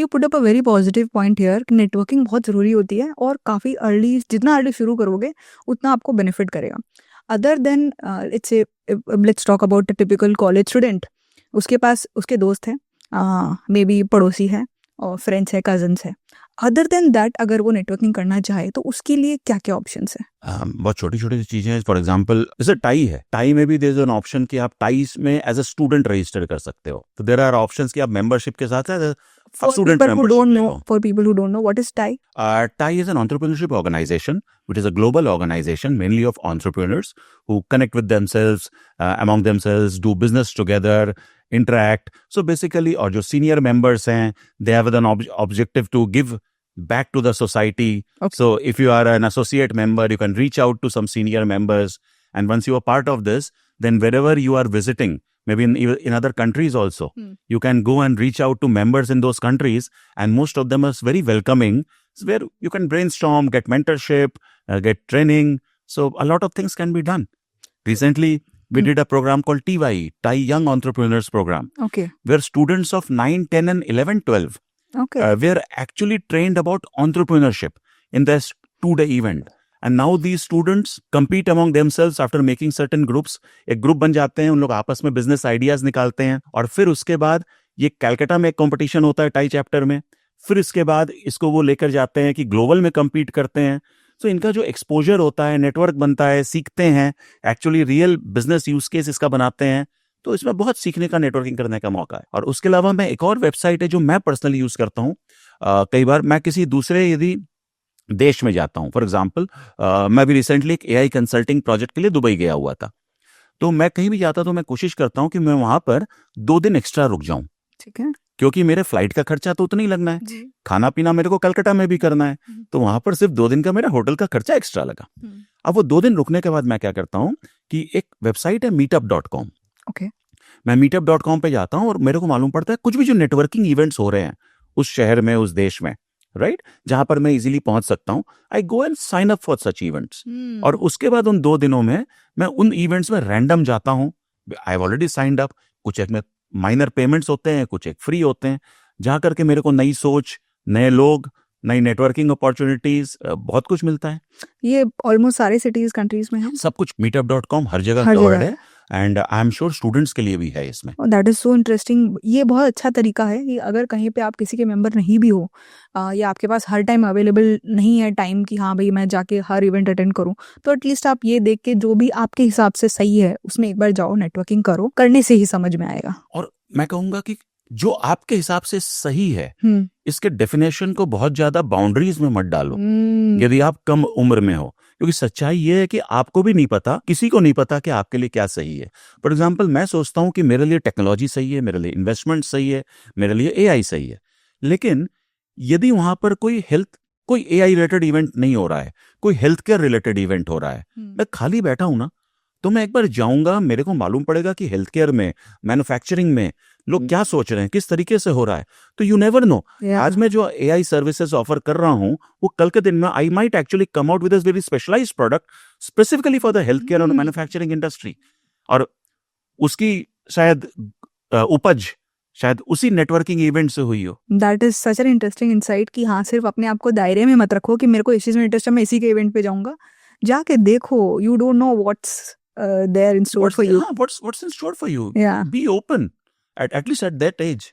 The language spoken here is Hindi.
You put up a very positive point here कि नेटवर्किंग बहुत ज़रूरी होती है और काफ़ी अर्ली, जितना अर्ली शुरू करोगे उतना आपको बेनिफिट करेगा. Other than let's talk about a typical college student. उसके पास उसके दोस्त हैं, मे बी पड़ोसी है और फ्रेंड्स है, कजन्स है. अदर देन दैट अगर वो नेटवर्किंग करना चाहे तो उसके लिए क्या क्या ऑप्शंस है? बहुत छोटी छोटी चीजें हैं. फॉर एग्जाम्पल जैसे टाई है, टाई में भी देयर इज एन ऑप्शन कि आप टाइज में एज अ स्टूडेंट रजिस्टर कर सकते हो. तो देयर आर ऑप्शंस कि आप मेंबरशिप के साथ For student people who don't know, membership. for people who don't know, what is TIE? TIE is an entrepreneurship organization, which is a global organization mainly of entrepreneurs who connect with themselves, among themselves, do business together, interact. So basically, और जो senior members हैं, they have an objective to give back to the society. Okay. So if you are an associate member, you can reach out to some senior members. And once you are part of this, then wherever you are visiting, maybe in other countries also, you can go and reach out to members in those countries, and most of them are very welcoming, where you can brainstorm, get mentorship, get training. So a lot of things can be done. Recently, we did a program called TYE, TIE Young Entrepreneurs Program, Okay. where students of 9, 10 and 11, 12 Okay. were actually trained about entrepreneurship in this 2-day event. And now these students compete among themselves after making certain groups. एक ग्रुप बन जाते हैं, उन लोग आपस में बिजनेस आइडियाज निकालते हैं, और फिर उसके बाद ये कैलकाटा में एक कंपटीशन होता है टाई चैप्टर में. फिर इसके बाद इसको वो लेकर जाते हैं कि ग्लोबल में compete करते हैं. तो इनका जो एक्सपोजर होता है, नेटवर्क बनता है, सीखते हैं, actually real business use case इसका बनाते हैं. तो इसमें बहुत सीखने का, नेटवर्किंग करने का मौका है. और उसके अलावा मैं एक और वेबसाइट है जो मैं पर्सनली यूज करता हूँ. कई बार मैं किसी दूसरे यदि देश में जाता हूँ, फॉर एग्जाम्पल मैं भी रिसेंटली एक AI कंसल्टिंग प्रोजेक्ट के लिए दुबई गया हुआ था. तो मैं कहीं भी जाता तो मैं कोशिश करता हूँ कि मैं वहां पर 2 दिन एक्स्ट्रा रुक जाऊं. ठीक है. क्योंकि मेरे फ्लाइट का खर्चा तो उतना ही लगना है, जी. खाना पीना मेरे को कलकत्ता में भी करना है. तो वहां पर सिर्फ 2 दिन का मेरा होटल का खर्चा एक्स्ट्रा लगा. अब वो 2 दिन रुकने के बाद मैं क्या करता हूँ कि एक वेबसाइट है meetup.com. ओके. मैं meetup.com पे जाता हूँ और मेरे को मालूम पड़ता है कुछ भी जो नेटवर्किंग इवेंट्स हो रहे हैं उस शहर में, उस देश में, राइट, जहां पर मैं इजीली पहुंच सकता हूँ. I go and sign up for such events. और उसके बाद उन 2 दिनों में मैं उन इवेंट्स में रैंडम जाता हूँ. I have already signed up. कुछ एक में माइनर पेमेंट्स होते हैं, कुछ एक फ्री होते हैं. जा करके मेरे को नई सोच, नए लोग, नई नेटवर्किंग अपॉर्चुनिटीज, बहुत कुछ मिलता है. ये ऑलमोस्ट सारे सिटीज, कंट्रीज में है. सब कुछ meetup.com हर जगह कवर्ड है. And I am sure students के लिए भी है इसमें. That is so interesting. ये बहुत अच्छा तरीका है कि अगर कहीं पे आप किसी के मेंबर नहीं भी हो, या आपके पास हर टाइम अवेलेबल नहीं है टाइम कि हाँ भाई मैं जाके हर इवेंट अटेंड करूं, तो एटलीस्ट आप ये देख के जो भी आपके हिसाब से सही है उसमें एक बार जाओ, नेटवर्किंग करो, करने से ही समझ में आएगा. और मैं कहूंगा कि जो आपके हिसाब से सही है, इसके डेफिनेशन को बहुत ज्यादा बाउंड्रीज में मत डालो. यदि आप कम उम्र में हो, क्योंकि सच्चाई ये है कि आपको भी नहीं पता, किसी को नहीं पता कि आपके लिए क्या सही है. फॉर एग्जाम्पल मैं सोचता हूं कि मेरे लिए टेक्नोलॉजी सही है, मेरे लिए इन्वेस्टमेंट सही है, मेरे लिए AI सही है. लेकिन यदि वहां पर कोई AI रिलेटेड इवेंट नहीं हो रहा है, कोई हेल्थ केयर रिलेटेड इवेंट हो रहा है, मैं खाली बैठा हूं ना, तो मैं एक बार जाऊंगा, मेरे को मालूम पड़ेगा कि हेल्थ केयर में, मैन्युफैक्चरिंग में लोग क्या सोच रहे हैं, किस तरीके से हो रहा है. तो यू नेवर नो. आज मैं जो AI सर्विसेज ऑफर कर रहा हूं, वो कल के दिन में I might actually come out with a very specialised product specifically for the healthcare और मैन्युफैक्चरिंग इंडस्ट्री. और उसकी शायद उपज शायद उसी नेटवर्किंग इवेंट से हुई हो. That is such an interesting insight कि हाँ, सिर्फ अपने आप को दायरे में मत रखो कि मेरे को इस चीज में इंटरेस्ट है, मैं इसी के इवेंट पे जाऊंगा. जाके देखो, you don't know what's there in store for you. What's in store for you? Yeah. Be open at least at that age.